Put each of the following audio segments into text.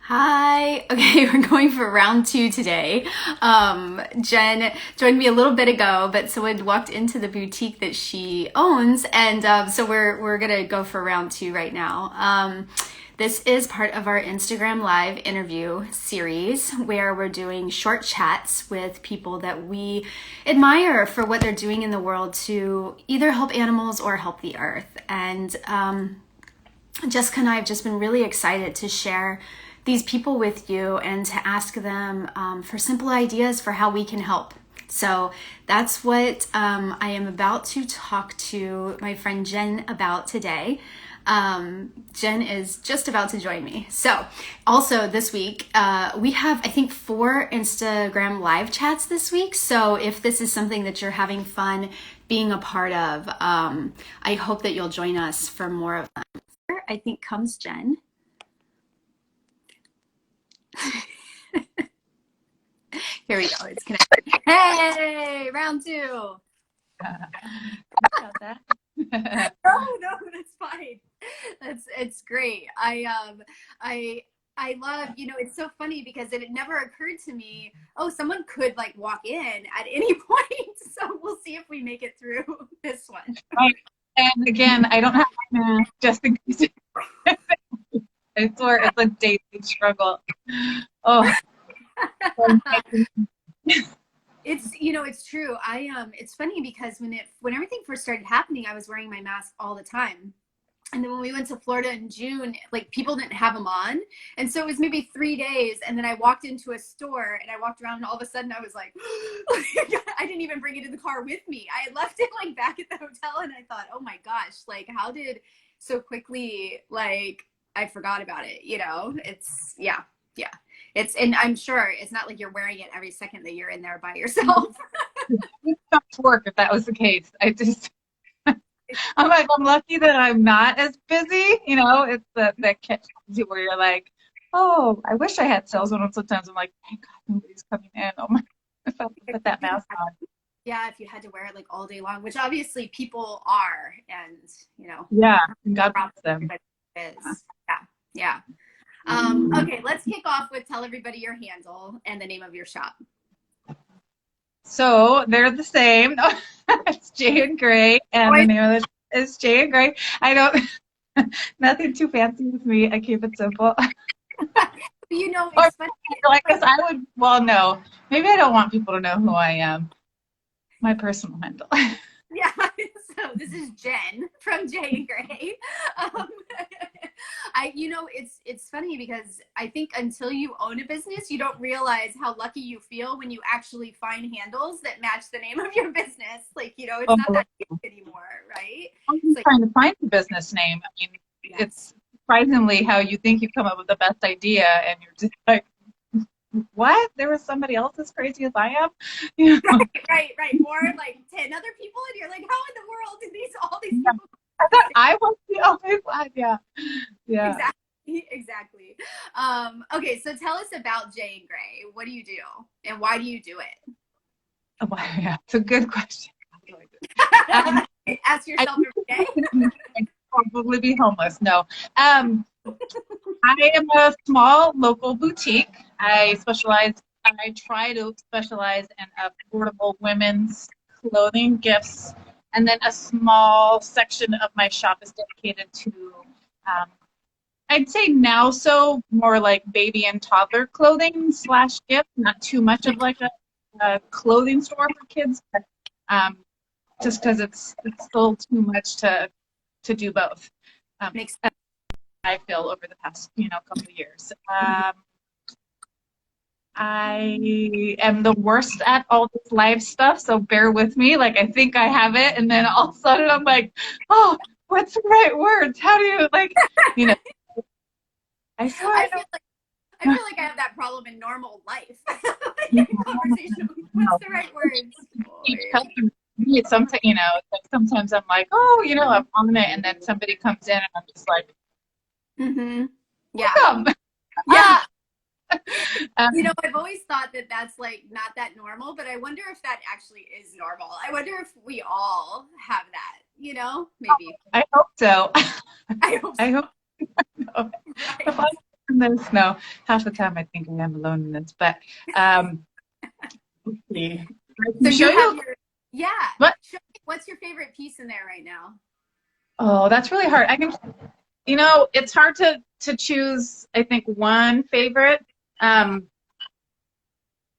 Hi. Okay, we're going for round two today. Jen joined me a little bit ago, but someone walked into the boutique that she owns, and so we're gonna go for round two right now. This is part of our Instagram Live interview series where we're doing short chats with people that we admire for what they're doing in the world to either help animals or help the earth. And Jessica and I have just been really excited to share these people with you and to ask them for simple ideas for how we can help. So that's what I am about to talk to my friend Jen about today. Jen is just about to join me. So also this week, we have, I think, 4 Instagram live chats this week. So if this is something that you're having fun being a part of, I hope that you'll join us for more of them. I think comes Jen. Here we go. It's connected. Hey, round two. About that. No, that's fine. It's great. I love, it's so funny because it never occurred to me, oh, someone could like walk in at any point. So we'll see if we make it through this one. Right. And again, I don't have my mask just in case. I swear it's a daily struggle. Oh. It's true. It's funny because when everything first started happening, I was wearing my mask all the time. And then when we went to Florida in June, like people didn't have them on. And so it was maybe 3 days. And then I walked into a store and I walked around and all of a sudden I was like, I didn't even bring it in the car with me. I had left it like back at the hotel and I thought, oh my gosh, like how did so quickly, like I forgot about it, yeah. And I'm sure it's not like you're wearing it every second that you're in there by yourself. It's tough to work if that was the case. I'm like, I'm lucky that I'm not as busy. It's the catch where you're like, oh, I wish I had salesmen. And sometimes I'm like, thank God nobody's coming in. Oh my, if I put that mask on. Yeah, if you had to wear it like all day long, which obviously people are, and Yeah, God bless them. Is. Yeah. Okay, let's kick off with tell everybody your handle and the name of your shop. So they're the same. It's J&Grey, and the name of it is J&Grey. I don't, nothing too fancy with me. I keep it simple. It's funny. I guess I would, well, no, maybe I don't want people to know who I am. My personal handle. Yeah, so this is Jen from J&Grey. It's funny because I think until you own a business, you don't realize how lucky you feel when you actually find handles that match the name of your business. Like, it's not that easy anymore, right? I'm trying to find a business name. I mean, It's surprisingly how you think you come up with the best idea and you're just like, what? There was somebody else as crazy as I am? Right. More like 10 other people, and you're like, how in the world did all these people? I thought I was the only one. Yeah. Exactly. Okay, so tell us about J&Grey. What do you do, and why do you do it? Oh, yeah, it's a good question. Ask yourself every day. I'd probably be homeless. No. I am a small local boutique. I try to specialize in affordable women's clothing, gifts, and then a small section of my shop is dedicated to, I'd say now more like baby and toddler clothing / gift, not too much of like a clothing store for kids, but just because it's still too much to do both. Makes sense. I feel over the past, couple of years. I am the worst at all this live stuff, so bear with me. Like, I think I have it, and then all of a sudden I'm like, oh, what's the right words? How do you, I swear I feel like I have that problem in normal life. Conversation. What's the right words? Sometimes I'm like, oh, I'm on it, and then somebody comes in, and I'm just like, yeah. Welcome. Yeah. I've always thought that that's like not that normal, but I wonder if that actually is normal. I wonder if we all have that, maybe. I hope so. I hope so. I hope so. Right. this. No, half the time I think I am alone in this. But let's see. I So can show you have you your, yeah. what? What's your favorite piece in there right now? Oh, that's really hard. I can, it's hard to choose. I think one favorite. Um,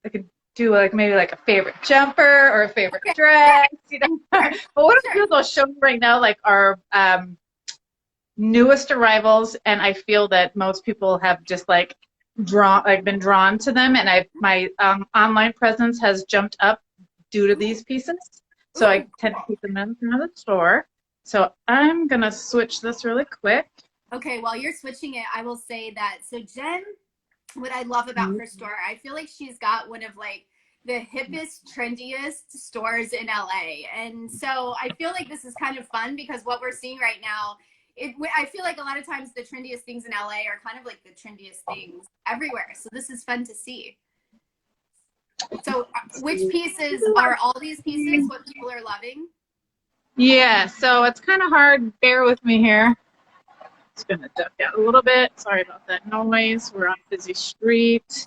I could do like maybe like a favorite jumper or a favorite Okay, dress. sure, But what I'll do sure. is I'll show you right now like our newest arrivals, and I feel that most people have just like been drawn to them, and my online presence has jumped up due to Ooh, these pieces. So I ooh, tend to cool. keep them in front of the store. So I'm gonna switch this really quick. Okay, while you're switching it, I will say that so Jen, what I love about her store, I feel like she's got one of like the hippest, trendiest stores in LA. And so I feel like this is kind of fun because what we're seeing right now, I feel like a lot of times the trendiest things in LA are kind of like the trendiest things everywhere. So this is fun to see. So which pieces are all these pieces what people are loving? Yeah, so it's kind of hard. Bear with me here. Just gonna duck out a little bit. Sorry about that noise. We're on a busy street.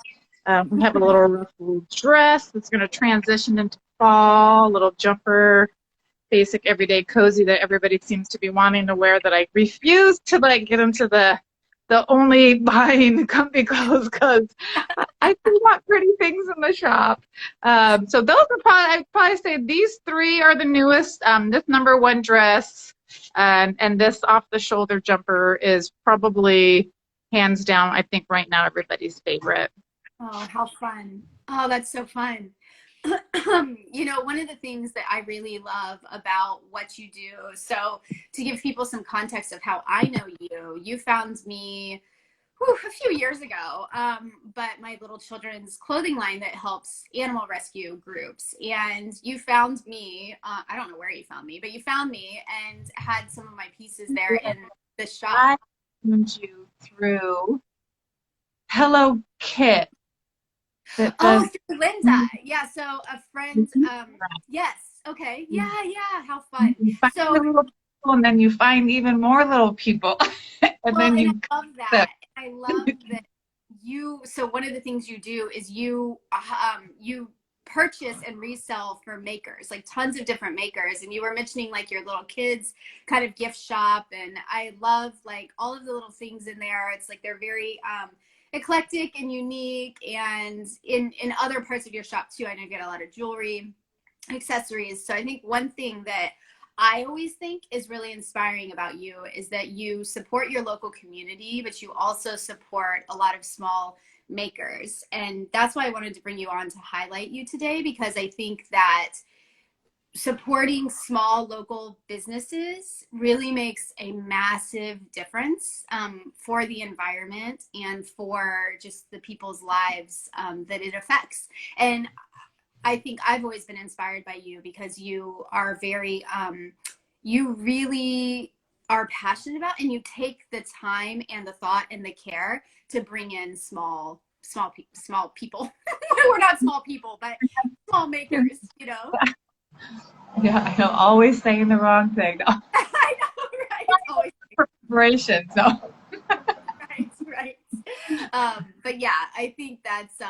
We have a little ruffled dress that's gonna transition into fall, a little jumper, basic everyday cozy that everybody seems to be wanting to wear that I refuse to like get into the only buying comfy clothes because I do want pretty things in the shop. So those are I'd probably say these three are the newest. This number one dress and this off the shoulder jumper is probably hands down, I think right now everybody's favorite. Oh, how fun. Oh, that's so fun. One of the things that I really love about what you do, so to give people some context of how I know you, you found me a few years ago, but my little children's clothing line that helps animal rescue groups. And you found me, I don't know where you found me, but you found me and had some of my pieces there in the shop. I sent you through Hello Kit that Oh, does. through Linda. Yeah. So a friend, yes. Okay. Yeah. Yeah. How fun. You find the So, little people, and then you find even more little people, and well, then and you I love them. that. I love that so one of the things you do is you purchase and resell for makers, like tons of different makers. And you were mentioning like your little kids kind of gift shop. And I love like all of the little things in there. It's like they're very, eclectic and unique. And in other parts of your shop too, I know you get a lot of jewelry, accessories. So I think one thing that I always think is really inspiring about you is that you support your local community, but you also support a lot of small makers. And that's why I wanted to bring you on to highlight you today, because I think that supporting small local businesses really makes a massive difference, for the environment and for just the people's lives, that it affects. And I think I've always been inspired by you because you are very, you really are passionate about, and you take the time and the thought and the care to bring in small people. We're not small people, but small makers, you know? Yeah, I know, always saying the wrong thing. No, I know, right? Always preparation. So right, right. But yeah, I think that's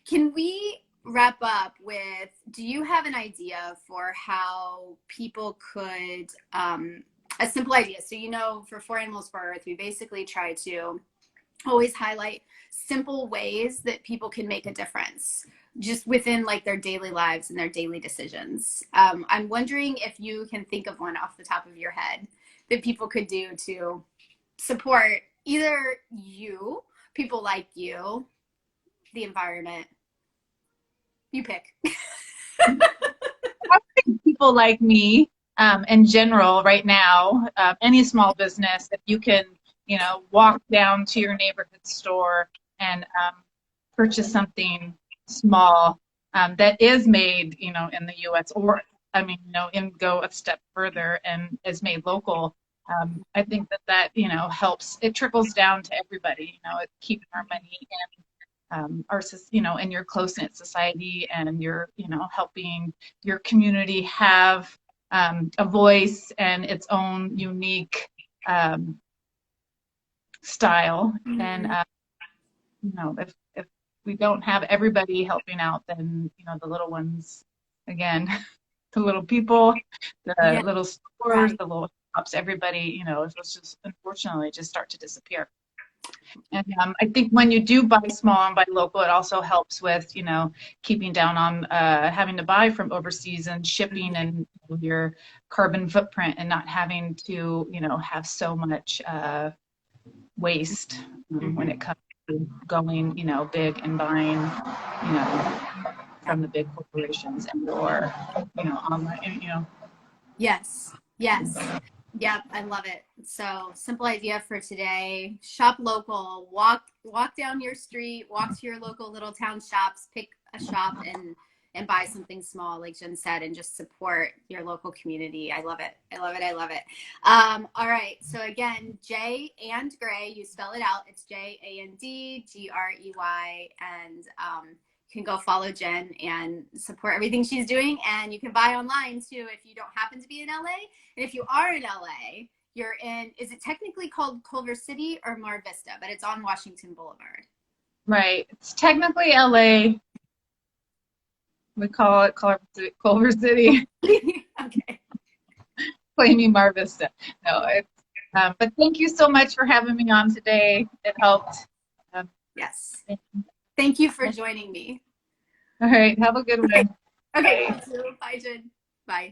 can we wrap up with, do you have an idea for how people could, a simple idea? So, for Four Animals for Earth, we basically try to always highlight simple ways that people can make a difference just within like their daily lives and their daily decisions. I'm wondering if you can think of one off the top of your head that people could do to support either you, people like you, the environment. You pick. I think people like me, in general, right now, any small business, if you can, walk down to your neighborhood store and purchase something small that is made, in the U.S. or, I mean, and go a step further and is made local. I think that helps. It trickles down to everybody. It's keeping our money our, in your close knit society, and you're, helping your community have a voice and its own unique style. And Mhm. if we don't have everybody helping out, then the little ones, again, the little people, the Yeah, little stores, right. the little shops, everybody, it's just unfortunately just start to disappear. And I think when you do buy small and buy local, it also helps with, keeping down on having to buy from overseas and shipping and your carbon footprint and not having to, have so much waste when Mhm. it comes to going, big and buying, from the big corporations and or, online, Yes, yes. Yep, I love it. So, simple idea for today. Shop local. Walk down your street, walk to your local little town shops, pick a shop and buy something small, like Jen said, and just support your local community. I love it. I love it. I love it. All right. So again, J and Grey, you spell it out. It's JandGrey, and you can go follow Jen and support everything she's doing. And you can buy online too if you don't happen to be in LA. And if you are in LA, you're in, is it technically called Culver City or Mar Vista? But it's on Washington Boulevard. right. It's technically LA. We call it Culver City, Okay. claiming Mar Vista. No, but thank you so much for having me on today. It helped. Um, Yes. Thank you for joining me. all right. Have a good Okay. one. Okay. Bye. You too. Bye, Jen. Bye.